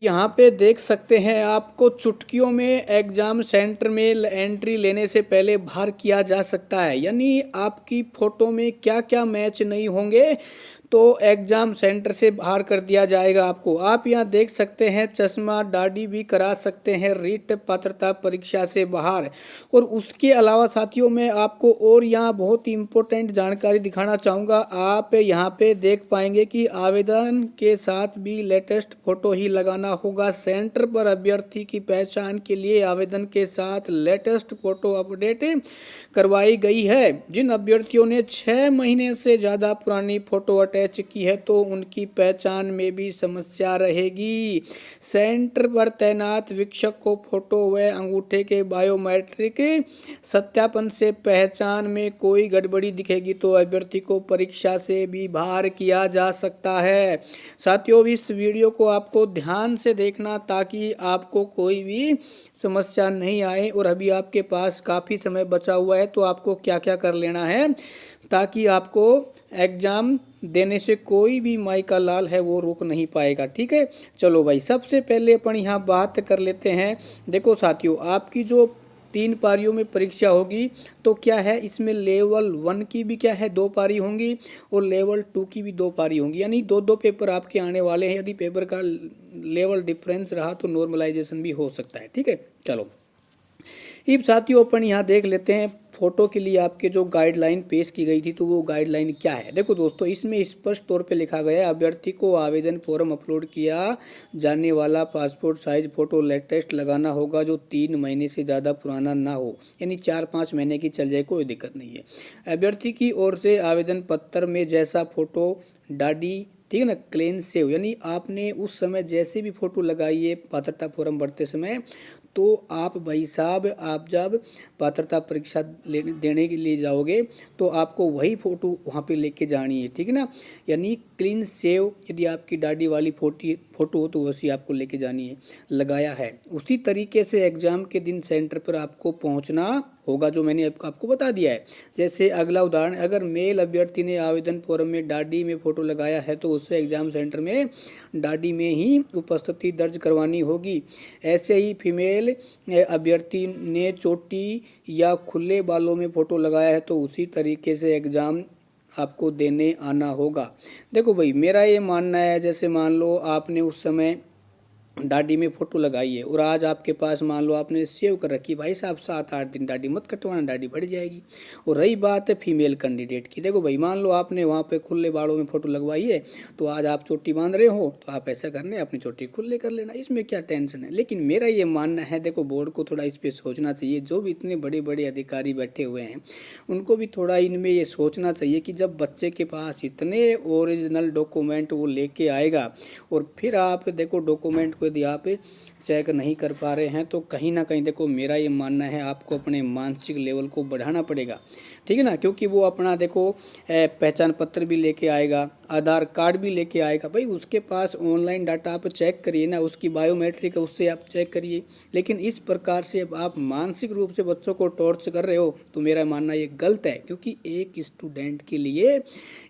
यहाँ पे देख सकते हैं आपको चुटकियों में एग्जाम सेंटर में एंट्री लेने से पहले बाहर किया जा सकता है। यानी आपकी फ़ोटो में क्या क्या मैच नहीं होंगे तो एग्ज़ाम सेंटर से बाहर कर दिया जाएगा आपको। आप यहाँ देख सकते हैं चश्मा दाढ़ी भी करा सकते हैं रीट पात्रता परीक्षा से बाहर। और उसके अलावा साथियों मैं आपको और यहाँ बहुत ही इम्पोर्टेंट जानकारी दिखाना चाहूँगा। आप यहाँ पे देख पाएंगे कि आवेदन के साथ भी लेटेस्ट फ़ोटो ही लगाना होगा। सेंटर पर अभ्यर्थी की पहचान के लिए आवेदन के साथ लेटेस्ट फ़ोटो अपडेट करवाई गई है। जिन अभ्यर्थियों ने 6 महीने से ज़्यादा पुरानी फ़ोटो अटैच की है तो उनकी पहचान में भी समस्या रहेगी। सेंटर पर तैनात वीक्षक को फ़ोटो व अंगूठे के बायोमेट्रिक सत्यापन से पहचान में कोई गड़बड़ी दिखेगी तो अभ्यर्थी को परीक्षा से भी बाहर किया जा सकता है। साथियों इस वीडियो को आपको ध्यान से देखना ताकि आपको कोई भी समस्या नहीं आए। और अभी आपके पास काफ़ी समय बचा हुआ है तो आपको क्या क्या कर लेना है ताकि आपको एग्ज़ाम देने से कोई भी माई का लाल है वो रोक नहीं पाएगा। ठीक है, चलो भाई सबसे पहले अपन यहाँ बात कर लेते हैं। देखो साथियों आपकी जो 3 पारियों में परीक्षा होगी तो क्या है इसमें लेवल 1 की भी क्या है 2 पारी होंगी और लेवल 2 की भी 2 पारी होंगी। यानी दो दो पेपर आपके आने वाले हैं। यदि पेपर का लेवल डिफरेंस रहा तो नॉर्मलाइजेशन भी हो सकता है। ठीक है, चलो अब साथियों अपन यहाँ देख लेते हैं फ़ोटो के लिए आपके जो गाइडलाइन पेश की गई थी तो वो गाइडलाइन क्या है। देखो दोस्तों इसमें स्पष्ट तौर पे लिखा गया है अभ्यर्थी को आवेदन फॉर्म अपलोड किया जाने वाला पासपोर्ट साइज फ़ोटो लेटेस्ट लगाना होगा जो 3 महीने से ज़्यादा पुराना ना हो। यानी 4-5 महीने की चल जाए कोई दिक्कत नहीं है। अभ्यर्थी की ओर से आवेदन पत्र में जैसा फ़ोटो दाढ़ी ठीक है ना क्लीन सेव यानी आपने उस समय जैसे भी फ़ोटो लगाई है पात्रता फॉर्म भरते समय तो आप भाई साहब आप जब पात्रता परीक्षा देने के लिए जाओगे तो आपको वही फ़ोटो वहाँ पे लेके जानी है। ठीक है ना, यानी क्लीन सेव यदि आपकी दाढ़ी वाली फ़ोटो हो तो वैसी आपको लेके जानी है। लगाया है उसी तरीके से एग्ज़ाम के दिन सेंटर पर आपको पहुँचना होगा जो मैंने आपको बता दिया है। जैसे अगला उदाहरण अगर मेल अभ्यर्थी ने आवेदन फॉर्म में दाढ़ी में फ़ोटो लगाया है तो उससे एग्ज़ाम सेंटर में दाढ़ी में ही उपस्थिति दर्ज करवानी होगी। ऐसे ही फीमेल अभ्यर्थी ने चोटी या खुले बालों में फ़ोटो लगाया है तो उसी तरीके से एग्ज़ाम आपको देने आना होगा। देखो भाई मेरा ये मानना है जैसे मान लो आपने उस समय दाढ़ी में फ़ोटो लगाई है और आज आपके पास मान लो आपने सेव कर रखी भाई साहब 7-8 दिन दाढ़ी मत कटवाना दाढ़ी बढ़ जाएगी। और रही बात है फीमेल कैंडिडेट की, देखो भाई मान लो आपने वहाँ पे खुले बालों में फ़ोटो लगवाई है तो आज आप चोटी बांध रहे हो तो आप ऐसा करने अपनी चोटी खुले कर लेना, इसमें क्या टेंशन है। लेकिन मेरा ये मानना है देखो बोर्ड को थोड़ा इस पर सोचना चाहिए। जो भी इतने बड़े बड़े अधिकारी बैठे हुए हैं उनको भी थोड़ा इनमें ये सोचना चाहिए कि जब बच्चे के पास इतने ओरिजिनल डॉक्यूमेंट वो लेके आएगा और फिर आप देखो डॉक्यूमेंट को यदि आप चेक नहीं कर पा रहे हैं तो कहीं ना कहीं देखो मेरा ये मानना है आपको अपने मानसिक लेवल को बढ़ाना पड़ेगा। ठीक है ना, क्योंकि वो अपना देखो पहचान पत्र भी लेके आएगा, आधार कार्ड भी लेके आएगा। भाई उसके पास ऑनलाइन डाटा आप चेक करिए ना, उसकी बायोमेट्रिक है उससे आप चेक करिए। लेकिन इस प्रकार से आप मानसिक रूप से बच्चों को टॉर्च कर रहे हो तो मेरा मानना ये गलत है। क्योंकि एक स्टूडेंट के लिए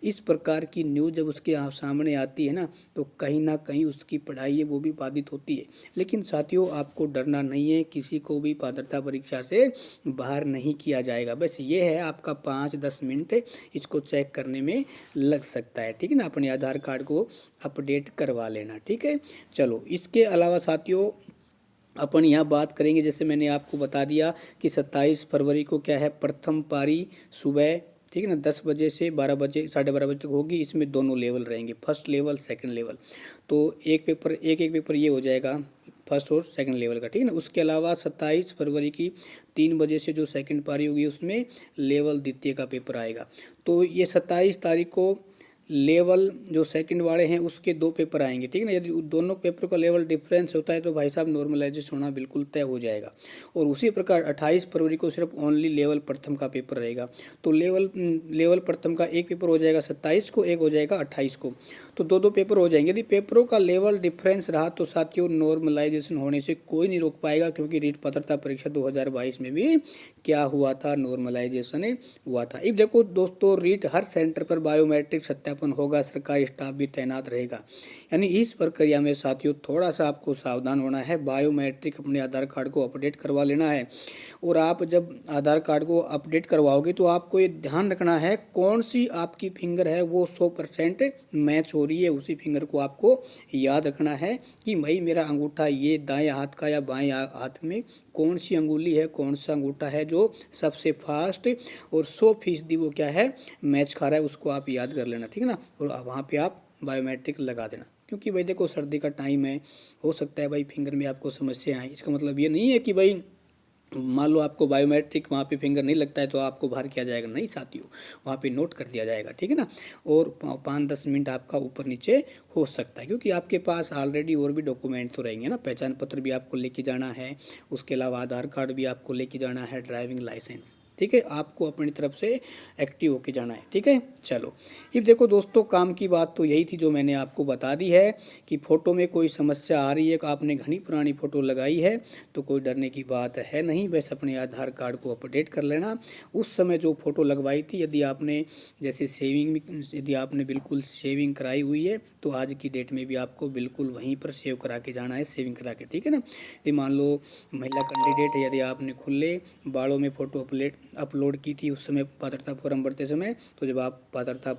इस प्रकार की न्यूज़ जब उसके सामने आती है ना तो कहीं ना कहीं उसकी पढ़ाई है वो भी बाधित होती है। लेकिन साथियों आपको डरना नहीं है, किसी को भी पात्रता परीक्षा से बाहर नहीं किया जाएगा। बस ये है आपका 5-10 मिनट इसको चेक करने में लग सकता है। ठीक है ना, अपने आधार कार्ड को अपडेट करवा लेना। ठीक है, चलो इसके अलावा साथियों अपन यहाँ बात करेंगे जैसे मैंने आपको बता दिया कि 27 फरवरी को क्या है प्रथम पारी सुबह ठीक है ना 10 बजे से 12 बजे 12:30 बजे तक होगी। इसमें दोनों लेवल रहेंगे, फर्स्ट लेवल सेकंड लेवल। तो एक पेपर ये हो जाएगा फर्स्ट और सेकंड लेवल का। ठीक है ना, उसके अलावा 27 फरवरी की 3 बजे से जो सेकंड पारी होगी उसमें लेवल द्वितीय का पेपर आएगा। तो ये 27 तारीख को लेवल जो सेकंड वाले हैं उसके 2 पेपर आएंगे। ठीक है ना, यदि दोनों पेपर का लेवल डिफरेंस होता है तो भाई साहब नॉर्मलाइजेशन होना बिल्कुल तय हो जाएगा। और उसी प्रकार 28 फरवरी को सिर्फ ओनली लेवल प्रथम का पेपर रहेगा। तो लेवल प्रथम का एक पेपर हो जाएगा 27 को, एक हो जाएगा 28 को। तो 2 पेपर हो जाएंगे। यदि पेपरों का लेवल डिफरेंस रहा तो साथियों नॉर्मलाइजेशन होने से कोई नहीं रोक पाएगा। क्योंकि रीट पात्रता परीक्षा 2022 में भी क्या हुआ था, नॉर्मलाइजेशन हुआ था। अब देखो दोस्तों रीट हर सेंटर पर बायोमेट्रिक सत्यापन होगा, सरकारी स्टाफ भी तैनात रहेगा। यानी इस प्रक्रिया में साथियों थोड़ा सा आपको सावधान होना है। बायोमेट्रिक अपने आधार कार्ड को अपडेट करवा लेना है। और आप जब आधार कार्ड को अपडेट करवाओगे तो आपको ये ध्यान रखना है कौन सी आपकी फिंगर है वो 100% मैच हो रही है। उसी फिंगर को आपको याद रखना है कि भाई मेरा अंगूठा ये दाएं हाथ का या बाएं हाथ में कौन सी अंगुली है, कौन सा अंगूठा है जो सबसे फास्ट और 100% वो क्या है मैच खा रहा है, उसको आप याद कर लेना, ठीक है ना। और वहाँ पे आप बायोमेट्रिक लगा देना। क्योंकि भाई देखो सर्दी का टाइम है, हो सकता है भाई फिंगर में आपको समस्या आए। इसका मतलब ये नहीं है कि भाई मान लो आपको बायोमेट्रिक वहाँ पे फिंगर नहीं लगता है तो आपको बाहर किया जाएगा, नहीं साथियों, वहाँ पे नोट कर दिया जाएगा, ठीक है ना। और 5-10 मिनट आपका ऊपर नीचे हो सकता है क्योंकि आपके पास ऑलरेडी और भी डॉक्यूमेंट तो रहेंगे ना। पहचान पत्र भी आपको लेके जाना है, उसके अलावा आधार कार्ड भी आपको लेके जाना है, ड्राइविंग लाइसेंस, ठीक है। आपको अपनी तरफ से एक्टिव होके जाना है, ठीक है। चलो ये देखो दोस्तों, काम की बात तो यही थी जो मैंने आपको बता दी है कि फ़ोटो में कोई समस्या आ रही है कि आपने घनी पुरानी फ़ोटो लगाई है तो कोई डरने की बात है नहीं। बस अपने आधार कार्ड को अपडेट कर लेना। उस समय जो फ़ोटो लगवाई थी यदि आपने जैसे यदि आपने बिल्कुल शेविंग कराई हुई है तो आज की डेट में भी आपको बिल्कुल वहीं पर सेव करा के जाना है, शेविंग करा के, ठीक है ना। यदि मान लो महिला कैंडिडेट है, यदि आपने खुले बालों में फ़ोटो अपलोड की थी उस समय पात्रता फॉर्म भरते समय, तो जब आप पात्रता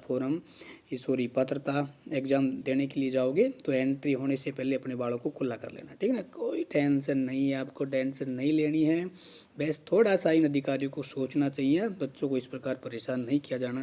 एग्ज़ाम देने के लिए जाओगे तो एंट्री होने से पहले अपने बालों को खुला कर लेना, ठीक है ना। कोई टेंशन नहीं है, आपको टेंशन नहीं लेनी है। बस थोड़ा सा इन अधिकारियों को सोचना चाहिए, बच्चों को इस प्रकार परेशान नहीं किया जाना।